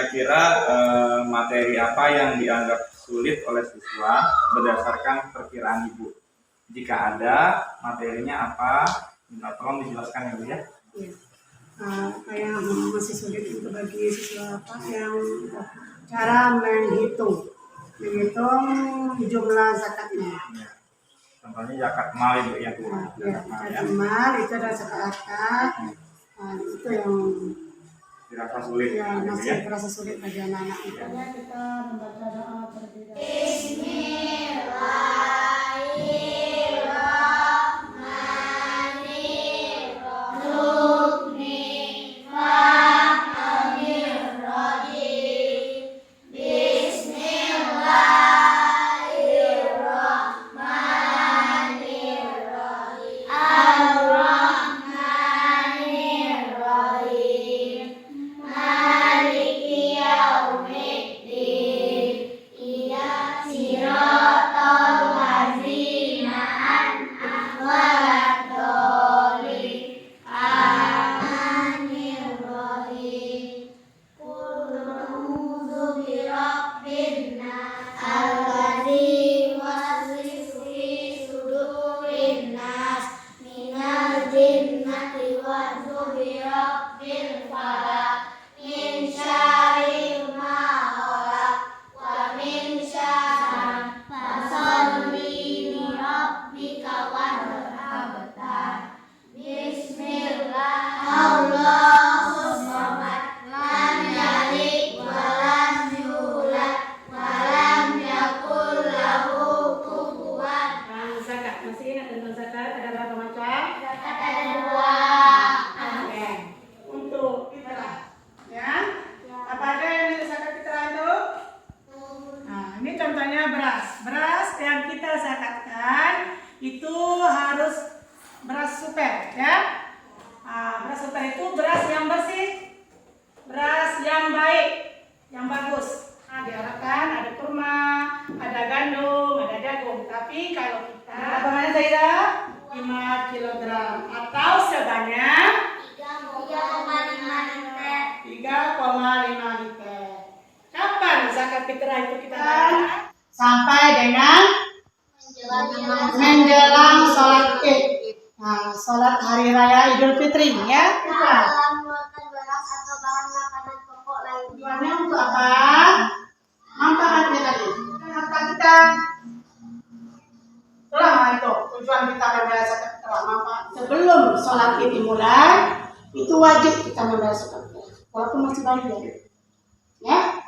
kira-kira materi apa yang dianggap sulit oleh siswa berdasarkan perkiraan Ibu? Jika ada, materinya apa? Minta tolong dijelaskan ya Bu ya. Apa yang masih sulit untuk bagi siswa yang cara menghitung jumlah zakatnya. Ya. Contohnya zakat mal Ibu ya. Zakat mal itu ada zakat akad. Itu yang dirasa sulit. Ya, masih terasa sulit bagi anak-anak itu. Kita membaca doa terlebih dahulu. Beras yang kita zakatkan itu harus beras super ya. Beras super itu beras yang bersih, beras yang baik, yang bagus. Diharapkan ada kurma, ada gandum, ada jagung. Tapi kalau kita bagaimana Zaira? 5 kg atau sebanyak 3,5 liter. Kapan zakat fitrah itu kita bayar? Sampai dengan menjelang sholat Id. Sholat hari raya Idul Fitri ya. Tujuannya untuk apa? Manfaatnya tadi. Kenapa kita? Itulah itu tujuan kita membayar zakat fitrah. Manfaat sebelum sholat Id dimulai itu wajib kita membayar zakat fitrah. Walaupun masih banyak ya.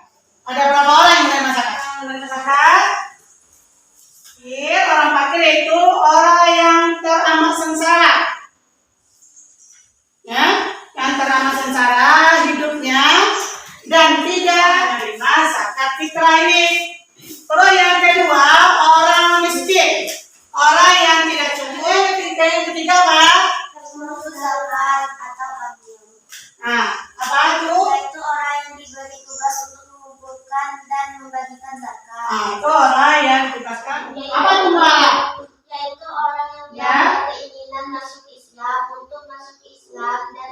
Ada berapa orang yang menerima zakat? Zakat. Orang fakir itu orang yang teramat sengsara. Ya, yang teramat sengsara hidupnya dan tidak menerima zakat fitrah ini. Terus yang kedua, orang miskin. Orang yang tidak cukup. Yang ketiga apa? Zakat atau adil. Apa itu? Yaitu orang yang diberi tugas untuk mengumpulkan dan membagikan zakat. Itu orang yang ditugaskan. Apa itu mualaf? Yaitu orang yang punya keinginan masuk Islam untuk masuk Islam dan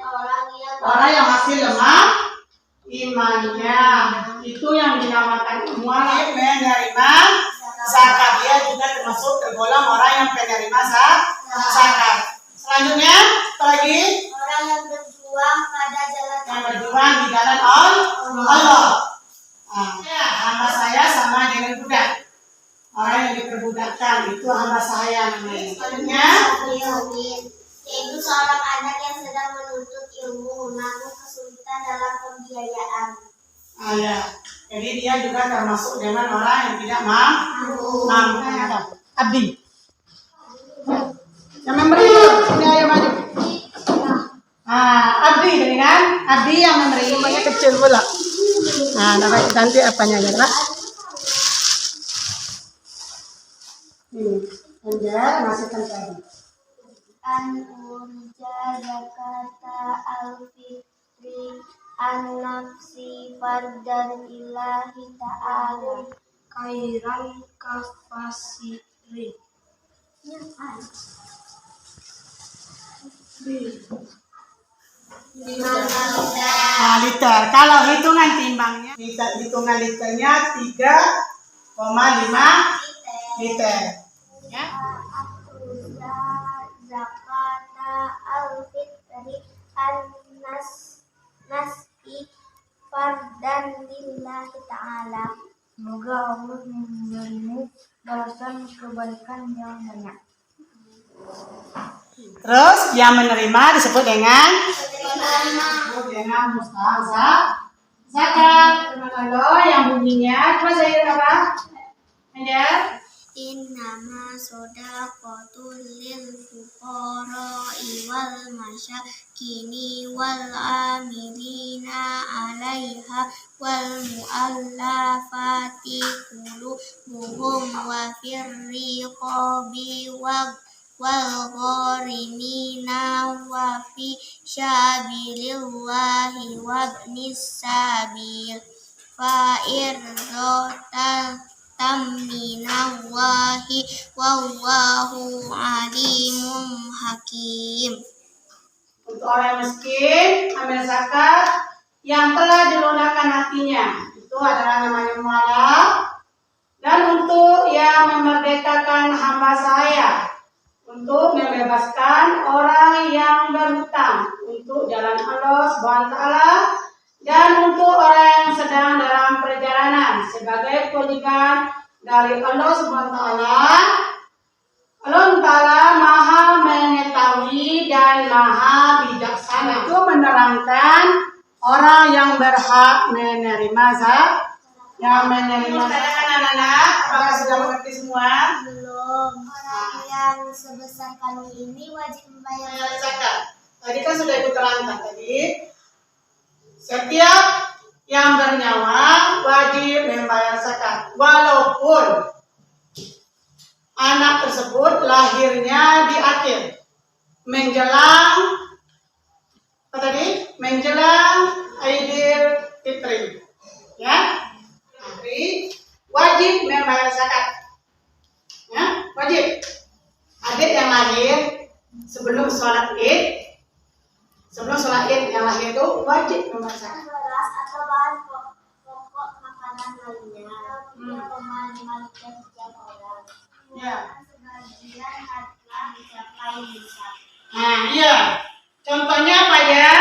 orang yang masih lemah imannya. Itu yang dinamakan mualaf, menerima zakat. Dia juga termasuk tergolong orang yang penerima zakat. Selanjutnya apa lagi? orang yang berjuang pada jalan Yang berjuang di jalan Allah. Hamba saya sama dengan budak. Orang yang diperbudakkan itu hamba saya namanya. Selanjutnya, yaitu seorang anak yang sedang menuntut ilmu namun kesulitan dalam pembiayaan. ya. Jadi dia juga termasuk dengan orang yang tidak mampu. Abdi. Yang memberi ini ayo maju. Abdi dengan Abdi yang memberi. Rumahnya kecil pula. Dapat nanti apanya ya, Pak? Masukkan tadi. Urja zakata al-fitri an-nafsi fardan ilahi ta'ala khairan kafasiri. liter. Kalau hitungan timbangnya, hitungan liternya 3,5 liter. Ya. Zakata al-fitri an-nasi fardan lillahi ta'ala. Semoga Allah memberimu balasan kebaikan yang banyak. Terus yang menerima disebut dengan mustahzak zakat. Kalau yang bunyinya coba saya apa? Aja. Innama sodaqatul lil fuqara'i wal masyakini wal amilina 'alaiha wal mu'allafati qulubuhum wa fir riqabi wal gharimina wa fi sabilillahi wa ibnis sabil fa'irdatan minallahi wallahu alimum hakim. Untuk orang miskin ambil zakat yang telah dilunakkan hatinya, itu adalah namanya mualaf. Dan untuk yang memerdekakan hamba saya, untuk membebaskan orang yang berhutang untuk jalan Allah Subhanahu wa taala, dan untuk orang yang sedang dalam perjalanan sebagai kewajiban dari Allah Subhanahu wa taala. Allah Ta'ala Maha mengetahui dan Maha bijaksana. Itu menerangkan orang yang berhak menerima zakat. Yang menerima zakat, anak-anak, apakah sudah mengerti semua? Belum. Orang yang sebesar kami ini wajib membayar Zakat. Tadi kan sudah ibu terangkan tadi. Setiap yang bernyawa wajib membayar zakat, walaupun anak tersebut lahirnya di akhir menjelang apa tadi? Menjelang Idul Fitri, ya. Jadi wajib membayar zakat, ya, wajib. Adik yang lahir sebelum sholat Id, yang lahir itu wajib membayar zakat. beras atau bahan pokok makanan lainnya yang pemahaman setiap orang. Ya. Sebagian harga mencapai nisab. Nah, iya. Contohnya apa ya?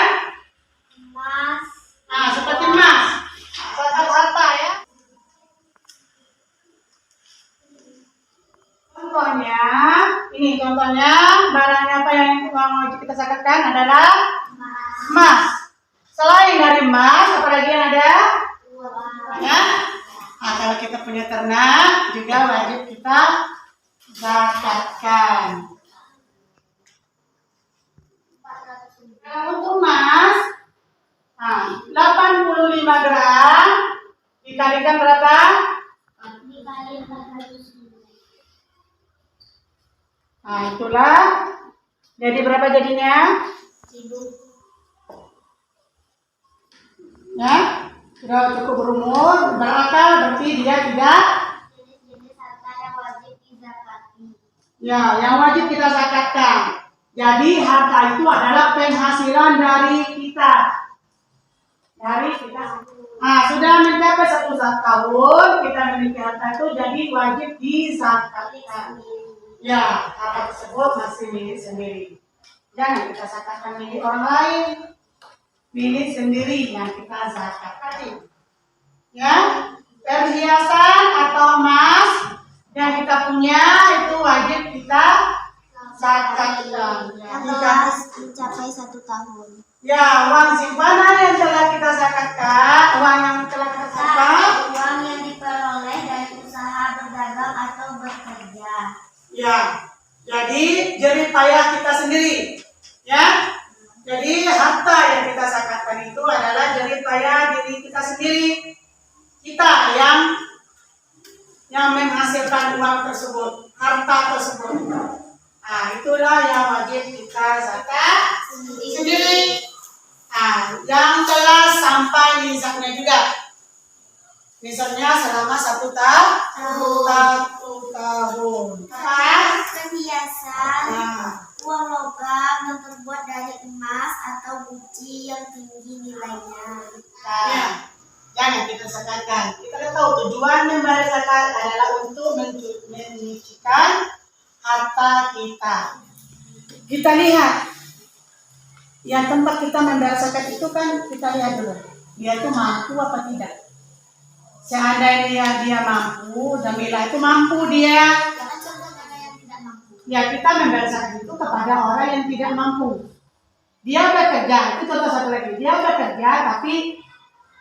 Emas. Nah, seperti emas. Zakat harta ya. Contohnya barang apa yang wajib kita zakatkan adalah emas. Selain dari emas, apa lagi yang ada? Ya. Nah, kalau kita punya ternak juga wajib kita zakatkan. Nah, untuk emas, 85 gram dikalikan berapa? Dikali 400. Nah, itulah. Jadi berapa jadinya? 1000. Ya, sudah cukup berumur, berakal, berarti dia tidak. Jenis-jenis harta yang wajib dizakati. Ya, yang wajib kita zakatkan. Jadi harta itu adalah penghasilan dari kita. Nah, sudah mencapai 1 tahun kita memiliki harta itu, jadi wajib dizakatkan. Ya, harta tersebut masih milik sendiri. Jangan kita zakatkan milik orang lain, milik sendiri yang kita zakatkan. Ya, perhiasan atau emas yang kita punya itu wajib kita zakatkan. Ya, Setelah mencapai 1 tahun. ya, uang simpanan yang telah kita zakatkan, uang yang telah kita zakatkan. Uang yang diperoleh dari usaha berdagang atau bekerja. Ya, jadi jerih payah kita sendiri. Ya, jadi harta yang kita zakatkan itu adalah jerih payah diri kita sendiri. Kita yang menghasilkan uang tersebut, harta tersebut. Nah, itulah yang wajib kita zakat sendiri. Nah, yang telah sampai nisabnya juga. Nisabnya selama 1 tahun. Perhiasan, Nah, uang logam yang terbuat dari emas atau guci yang tinggi nilainya. Nah, jangan kita sakakan. Kita tahu tujuan membayar zakat adalah untuk menyucikan harta kita. Kita lihat, yang tempat kita membayar zakat itu kan kita lihat dulu, dia itu mampu apa tidak. Seandainya dia mampu, Jamila itu mampu dia. Jangan contoh dengan yang tidak mampu. Ya kita membayar zakat itu kepada orang yang tidak mampu. Dia bekerja, itu contoh satu lagi. Dia bekerja tapi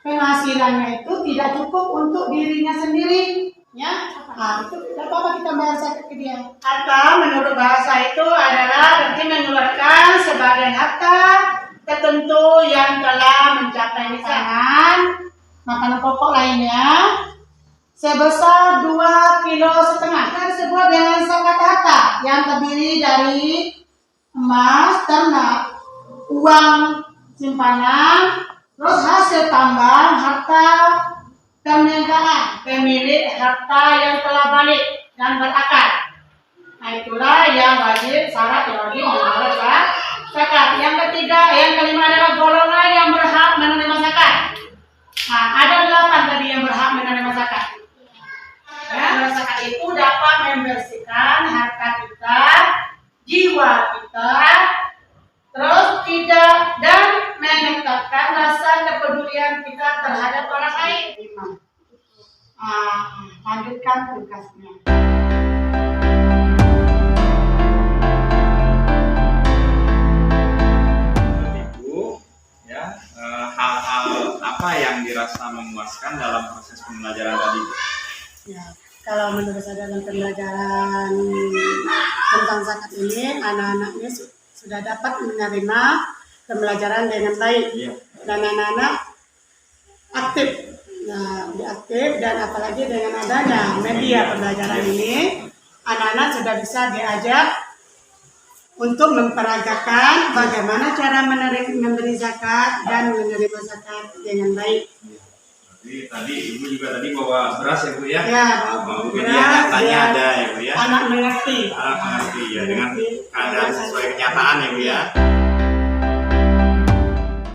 penghasilannya itu tidak cukup untuk dirinya sendiri. Ya, nah, itu tidak apa-apa kita bayar zakat ke dia. Harta menurut bahasa itu adalah berarti mengeluarkan sebagian harta tertentu yang telah mencapai misalkan makanan pokok lainnya sebesar 2,5 kilo kan sebuah dengan zakat harta yang terdiri dari emas, ternak, uang simpanan, terus hasil tambang, harta perniagaan, pemilik harta yang telah balik dan berakar. Nah itulah yang wajib, syarat yang wajib membayar zakat. Yang ketiga, yang kelima adalah golongan yang berhak menerima zakat. Nah, ada 8 tadi yang berhak menerima zakat. Ya, zakat itu dapat membersihkan harta kita, jiwa kita, terus tidak dan meningkatkan rasa kepedulian kita terhadap orang lain. Lanjutkan tugasnya. Hal-hal apa yang dirasa memuaskan dalam proses pembelajaran tadi? Ya, kalau menurut saya dalam pembelajaran tentang zakat ini, anak-anaknya sudah dapat menerima pembelajaran dengan baik. Iya. Dan anak-anak aktif. Nah, lebih aktif dan apalagi dengan adanya media pembelajaran ini, anak-anak sudah bisa diajak untuk memperagakan bagaimana cara memberi zakat dan menerima zakat dengan baik. Jadi tadi ibu juga tadi bawa beras ya bu ya? Ya, bawa beras, nyatanya ya. ada ya bu ya? Anak mengerti. Anak mengerti ya dengan Mengerti. keadaan sesuai kenyataan ya bu ya?